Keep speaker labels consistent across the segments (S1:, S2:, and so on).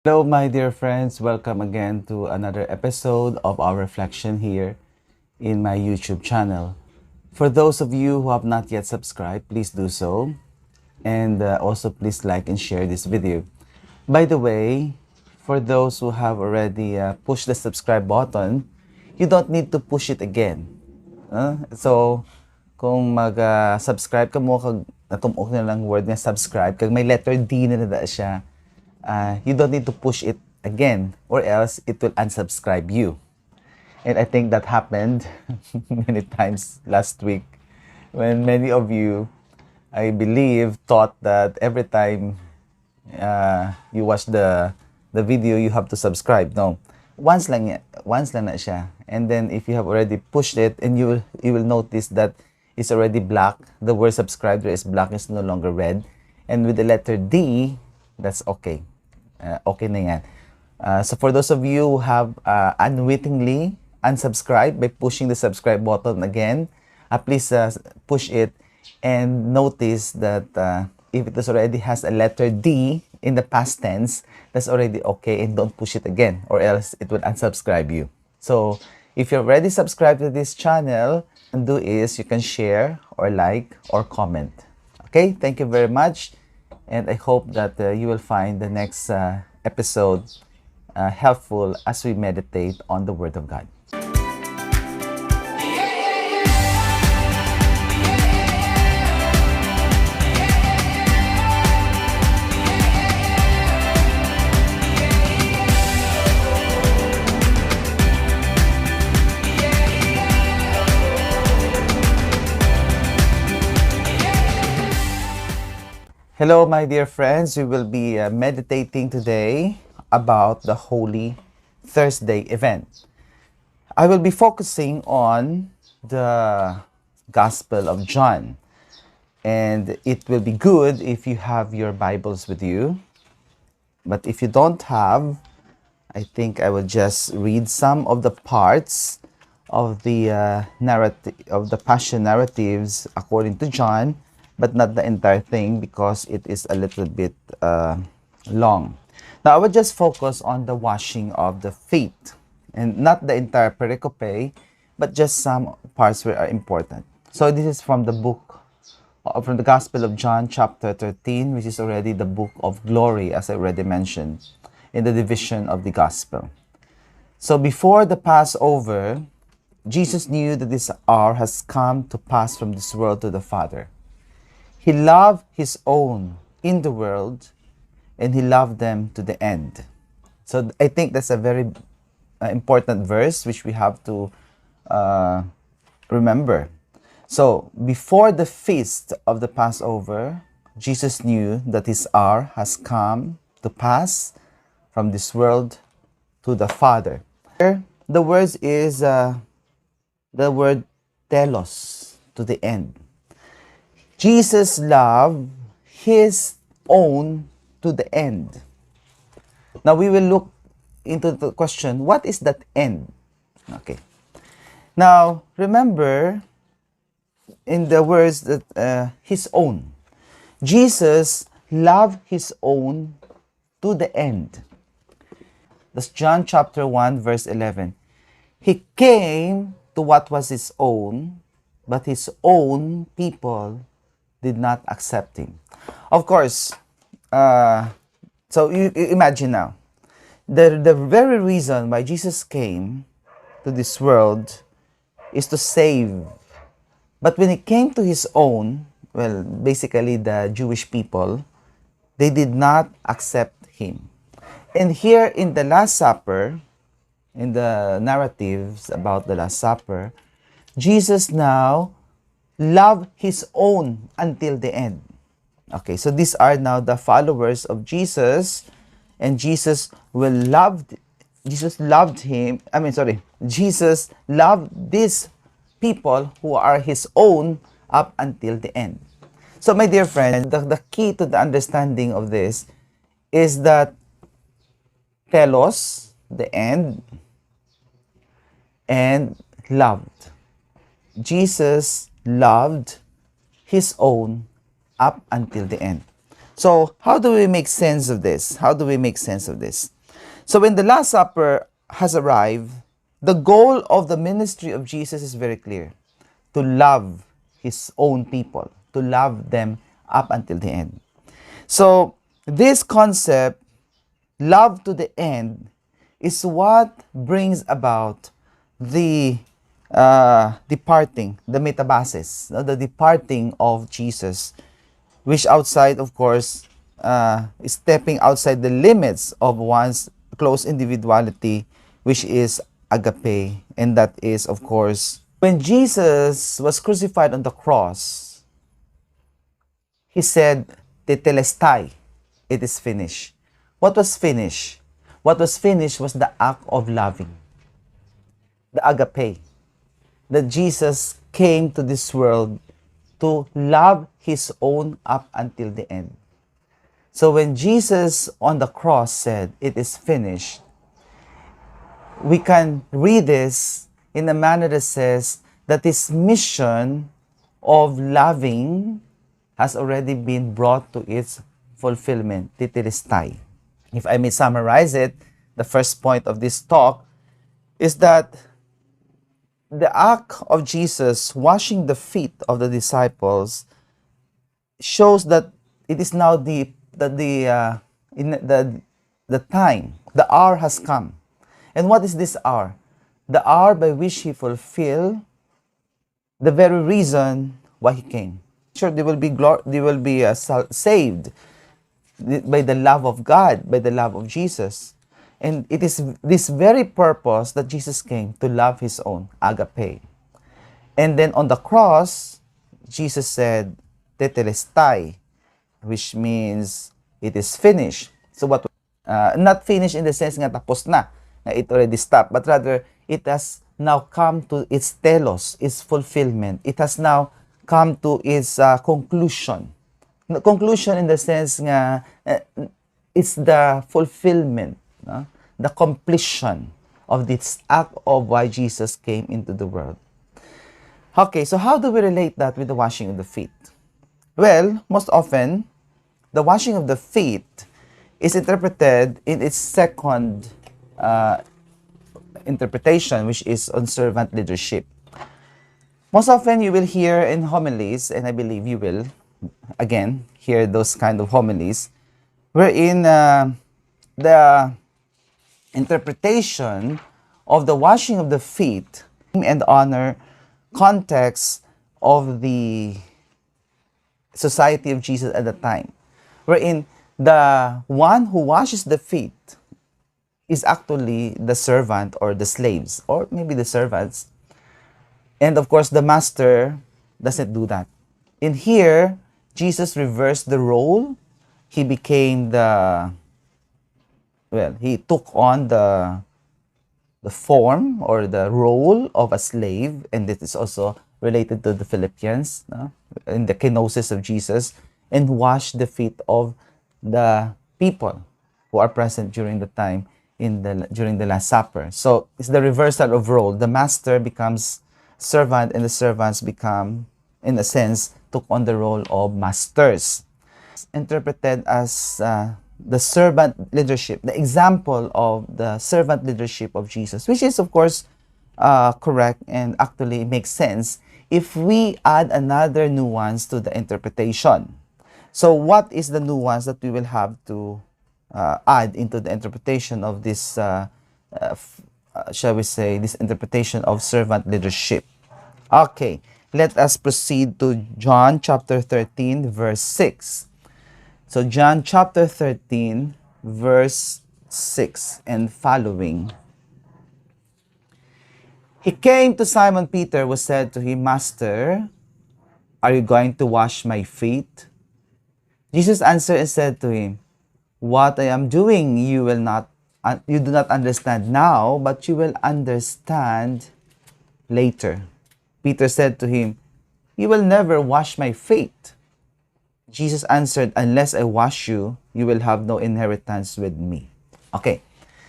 S1: Hello, my dear friends. Welcome again to another episode of our reflection here in my YouTube channel. For those of you who have not yet subscribed, please do so. And also, please like and share this video. By the way, for those who have already pushed the subscribe button, you don't need to push it again. So, kung mag-subscribe ka mo, kag natumok na lang word nga subscribe, kag may letter D na nada siya, you don't need to push it again or else it will unsubscribe you. And I think that happened many times last week when many of you, I believe, thought that every time you watch the video, you have to subscribe. No. Once lang na siya. And then if you have already pushed it, and you will notice that it's already black. The word subscribe there is black, is no longer red. And with the letter D, that's okay. Okay na yan. So for those of you who have unwittingly unsubscribed by pushing the subscribe button again, please push it and notice that if it already has a letter D in the past tense, that's already okay, and don't push it again or else it will unsubscribe you. So if you're already subscribed to this channel, what you can do is you can share or like or comment. Okay, thank you very much. And I hope that you will find the next episode helpful as we meditate on the Word of God. Hello, my dear friends. We will be meditating today about the Holy Thursday event. I will be focusing on the Gospel of John. And it will be good if you have your Bibles with you. But if you don't have, I think I will just read some of the parts of the narrative of the Passion narratives according to John, but not the entire thing because it is a little bit long. Now, I will just focus on the washing of the feet, and not the entire pericope, but just some parts where are important. So this is from the book, from the Gospel of John, chapter 13, which is already the book of glory, as I already mentioned, in the division of the Gospel. So before the Passover, Jesus knew that this hour has come to pass from this world to the Father. He loved his own in the world, and he loved them to the end. So I think that's a very important verse which we have to remember. So before the feast of the Passover, Jesus knew that his hour has come to pass from this world to the Father. Here, the word is the word telos, to the end. Jesus loved his own to the end. Now we will look into the question, what is that end? Okay. Now, remember in the words that his own. Jesus loved his own to the end. That's John chapter 1 verse 11. He came to what was his own, but his own people did not accept him. Of course, so you imagine now, the very reason why Jesus came to this world is to save. But when he came to his own, well, basically the Jewish people, they did not accept him. And here in the Last Supper, in the narratives about the Last Supper, Jesus now love his own until the end. Okay, so these are now the followers of Jesus, and Jesus loved him. Jesus loved these people who are his own up until the end. So my dear friend, the key to the understanding of this is that telos, the end, and loved. Jesus loved his own up until the end. So how do we make sense of this? How do we make sense of this? So when the Last Supper has arrived, the goal of the ministry of Jesus is very clear: to love his own people, to love them up until the end. So this concept, love to the end, is what brings about the departing, the metabasis, the departing of Jesus, which outside, of course, is stepping outside the limits of one's close individuality, which is agape. And that is, of course, when Jesus was crucified on the cross, he said, Tetelestai, it is finished. What was finished? What was finished was the act of loving, the agape, that Jesus came to this world to love his own up until the end. So when Jesus on the cross said, it is finished, we can read this in a manner that says that his mission of loving has already been brought to its fulfillment, titilistai. If I may summarize it, the first point of this talk is that the act of Jesus washing the feet of the disciples shows that it is now the time, the hour has come. And what is this hour? The hour by which he fulfilled the very reason why he came. Sure, they will be saved by the love of God, by the love of Jesus. And it is this very purpose that Jesus came, to love his own, agape. And then on the cross, Jesus said, tetelestai, which means it is finished. So what? Not finished in the sense nga tapos na it already stopped, but rather it has now come to its telos, its fulfillment. It has now come to its conclusion. Conclusion in the sense nga it's the fulfillment, the completion of this act of why Jesus came into the world. Okay, so how do we relate that with the washing of the feet? Well, most often, the washing of the feet is interpreted in its second interpretation, which is on servant leadership. Most often, you will hear in homilies, and I believe you will, again, hear those kind of homilies, wherein the interpretation of the washing of the feet and honor context of the society of Jesus at the time, wherein the one who washes the feet is actually the servant or the slaves, or maybe the servants. And of course, the master doesn't do that. In here, Jesus reversed the role. He became he took on the form or the role of a slave, and this is also related to the Philippians, in the kenosis of Jesus, and washed the feet of the people who are present during the time during the Last Supper. So it's the reversal of role. The master becomes servant, and the servants become, in a sense, took on the role of masters. It's interpreted as the servant leadership, the example of the servant leadership of Jesus, which is, of course, correct and actually makes sense if we add another nuance to the interpretation. So what is the nuance that we will have to add into the interpretation of this, shall we say, this interpretation of servant leadership? Okay, let us proceed to John chapter 13, verse 6. So John chapter 13, verse 6 and following. He came to Simon Peter, who said to him, Master, are you going to wash my feet? Jesus answered and said to him, what I am doing you do not understand now, but you will understand later. Peter said to him, you will never wash my feet. Jesus answered, unless I wash you, you will have no inheritance with me. Okay,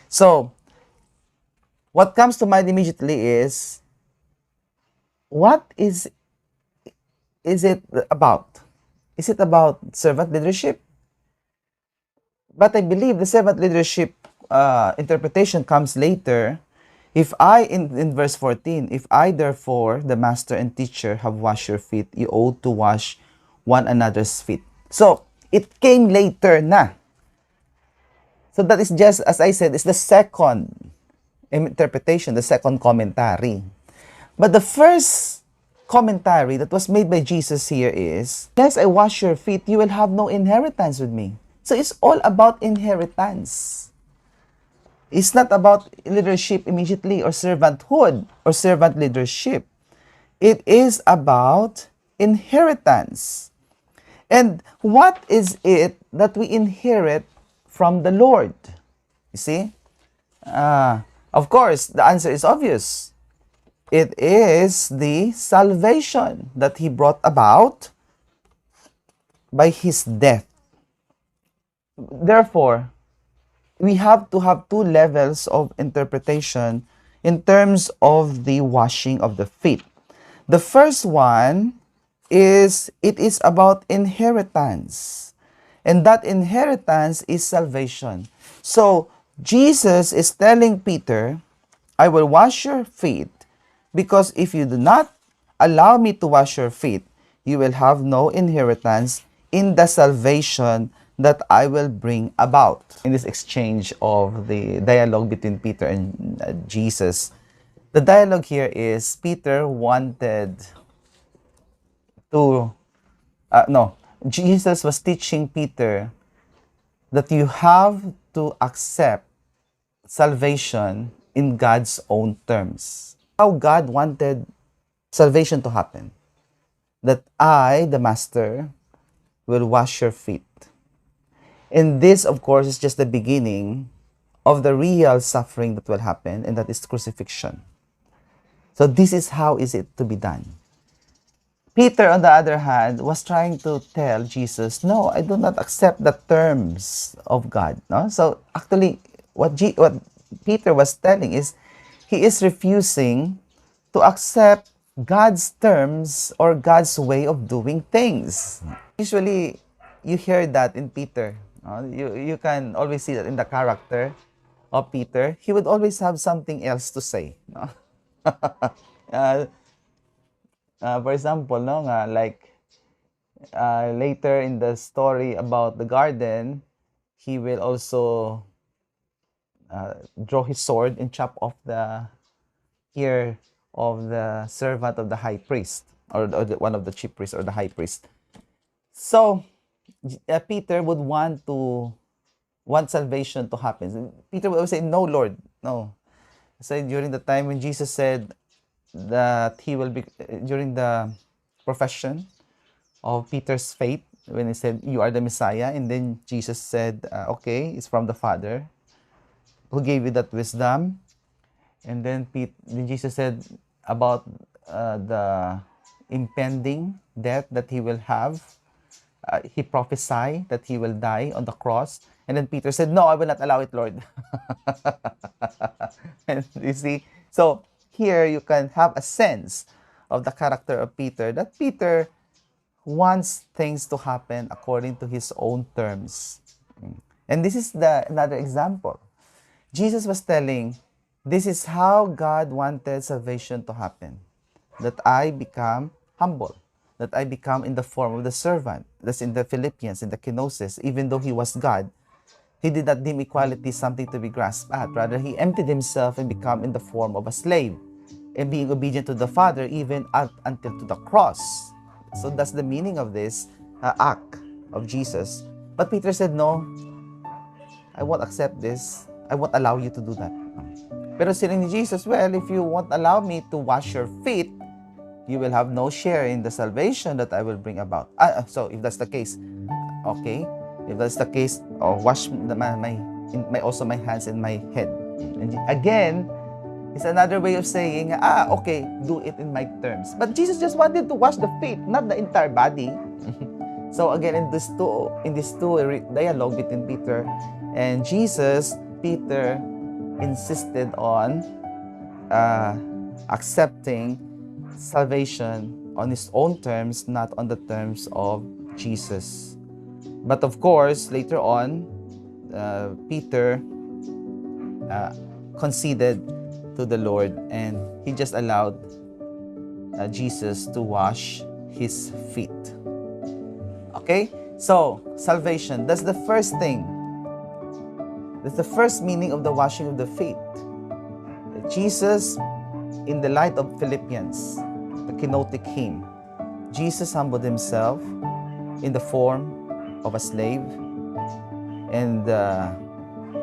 S1: so what comes to mind immediately is, what is it about? Is it about servant leadership? But I believe the servant leadership interpretation comes later. If I, in verse 14, if I therefore, the master and teacher, have washed your feet, you ought to wash one another's feet. So, it came later na. So that is just, as I said, is the second interpretation, the second commentary. But the first commentary that was made by Jesus here is, unless I wash your feet, you will have no inheritance with me. So it's all about inheritance. It's not about leadership immediately or servanthood or servant leadership. It is about inheritance. And what is it that we inherit from the Lord? You see? Of course, the answer is obvious. It is the salvation that He brought about by His death. Therefore, we have to have two levels of interpretation in terms of the washing of the feet. The first one is, it is about inheritance. And that inheritance is salvation. So, Jesus is telling Peter, I will wash your feet, because if you do not allow me to wash your feet, you will have no inheritance in the salvation that I will bring about. In this exchange of the dialogue between Peter and Jesus, the dialogue here is Peter wanted to, Jesus was teaching Peter that you have to accept salvation in God's own terms. How God wanted salvation to happen. That I, the master, will wash your feet. And this, of course, is just the beginning of the real suffering that will happen, and that is crucifixion. So this is how is it to be done. Peter, on the other hand, was trying to tell Jesus, no, I do not accept the terms of God. No? So actually, what Peter was telling is, he is refusing to accept God's terms or God's way of doing things. Usually, you hear that in Peter. You can always see that in the character of Peter. He would always have something else to say. No? For example, later in the story about the garden, he will also draw his sword and chop off the ear of the servant of the high priest, or one of the chief priests or the high priest. So Peter would want salvation to happen. Peter would always say, "No, Lord, no." So during the time when Jesus said that he will be, during the profession of Peter's faith, when he said, "You are the Messiah," and then Jesus said, "Okay, it's from the Father who gave you that wisdom." And then Jesus said about the impending death that he will have. He prophesied that he will die on the cross. And then Peter said, "No, I will not allow it, Lord." And you see, so here you can have a sense of the character of Peter, that Peter wants things to happen according to his own terms. And this is another example. Jesus was telling, this is how God wanted salvation to happen. That I become humble. That I become in the form of the servant. That's in the Philippians, in the kenosis. Even though he was God, he did not deem equality something to be grasped at. Rather, he emptied himself and became in the form of a slave. And being obedient to the Father, even until to the cross. So that's the meaning of this act of Jesus. But Peter said, "No, I won't accept this. I won't allow you to do that." Pero sinabi ni Jesus, "Well, if you won't allow me to wash your feet, you will have no share in the salvation that I will bring about." So if that's the case, okay. If that's the case, wash also my hands and my head. And again, it's another way of saying, okay, do it in my terms. But Jesus just wanted to wash the feet, not the entire body. So again, in this two dialogue between Peter and Jesus, Peter insisted on accepting salvation on his own terms, not on the terms of Jesus. But of course, later on, Peter conceded to the Lord, and he just allowed Jesus to wash his feet. Okay? So, salvation, that's the first thing. That's the first meaning of the washing of the feet. Jesus, in the light of Philippians, the kenotic hymn, Jesus humbled himself in the form of a slave, and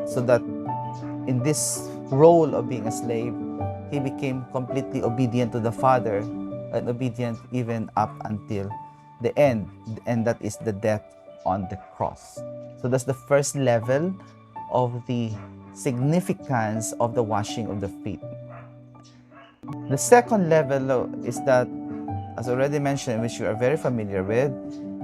S1: so that in this role of being a slave, he became completely obedient to the Father, and obedient even up until the end, and that is the death on the cross. So that's the first level of the significance of the washing of the feet. The second level is that, as already mentioned, which you are very familiar with,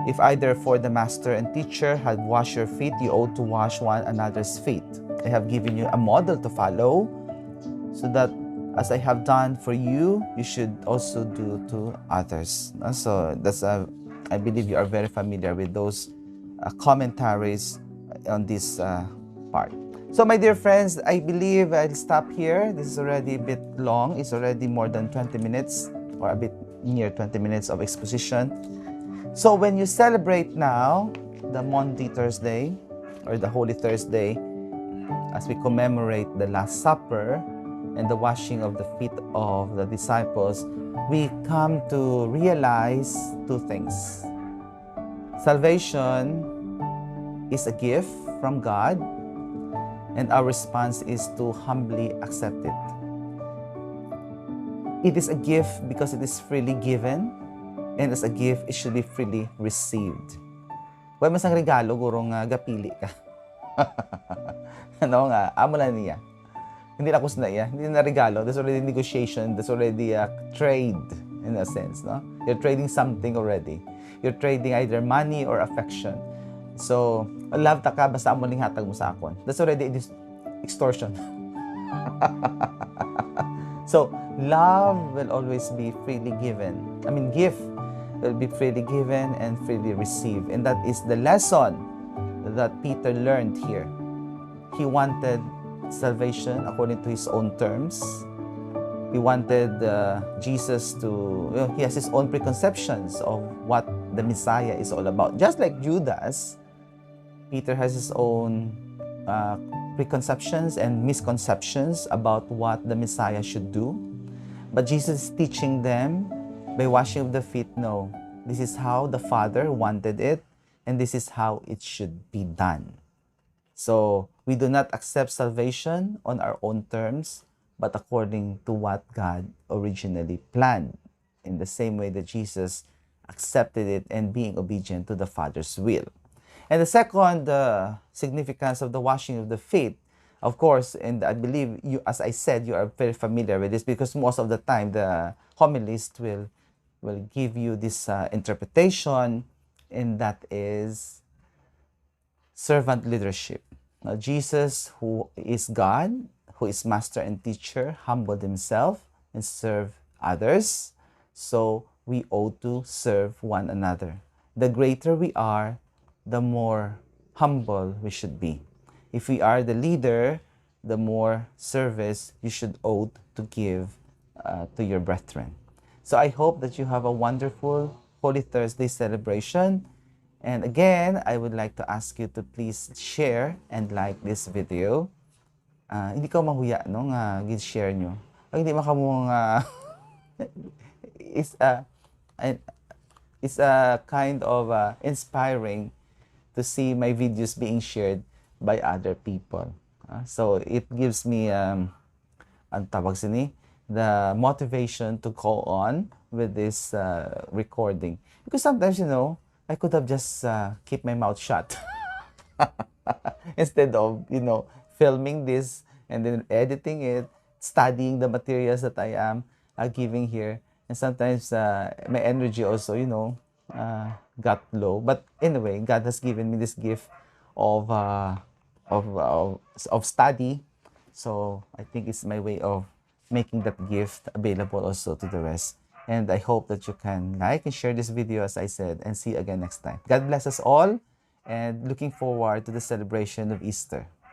S1: if either for the master and teacher had washed your feet, you ought to wash one another's feet. I have given you a model to follow, so that as I have done for you, you should also do to others. So that's I believe you are very familiar with those commentaries on this part. So my dear friends, I believe I'll stop here. This is already a bit long. It's already more than 20 minutes, or a bit near 20 minutes of exposition. So when you celebrate now the Maundy Thursday, or the Holy Thursday, as we commemorate the Last Supper and the washing of the feet of the disciples, we come to realize two things. Salvation is a gift from God, and our response is to humbly accept it. It is a gift because it is freely given, and as a gift, it should be freely received. Huwag masang regalo, gurong gapili ka. Ano nga, amo lang niya. Hindi na kusna iya, hindi na regalo. There's already negotiation, there's already a trade, in a sense, no? You're trading something already. You're trading either money or affection. So, love ta ka, basta amo ning hatag mo sa akon. That's already extortion. So, love will always be freely given. I mean, gift will be freely given and freely received. And that is the lesson that Peter learned here. He wanted salvation according to his own terms. He wanted Jesus to, he has his own preconceptions of what the Messiah is all about. Just like Judas, Peter has his own preconceptions and misconceptions about what the Messiah should do. But Jesus is teaching them by washing of the feet, no, this is how the Father wanted it, and this is how it should be done. So, we do not accept salvation on our own terms, but according to what God originally planned, in the same way that Jesus accepted it and being obedient to the Father's will. And the second significance of the washing of the feet, of course, and I believe you, as I said, you are very familiar with this, because most of the time the homilist will give you this interpretation, and that is servant leadership. Now, Jesus, who is God, who is master and teacher, humbled himself and served others. So we ought to serve one another. The greater we are, the more humble we should be. If we are the leader, the more service you should ought to give to your brethren. So I hope that you have a wonderful Holy Thursday celebration. And again, I would like to ask you to please share and like this video. Hindi ko mahuya no nga gid-share nyo. Pag hindi makamong it's a kind of inspiring to see my videos being shared by other people. So it gives me ang tawag sini, the motivation to go on with this recording. Because sometimes, you know, I could have just keep my mouth shut instead of, you know, filming this and then editing it, studying the materials that I am giving here. And sometimes my energy also, you know, got low. But anyway, God has given me this gift of study. So I think it's my way of making that gift available also to the rest. And I hope that you can like and share this video, as I said, and see you again next time. God bless us all, and looking forward to the celebration of Easter.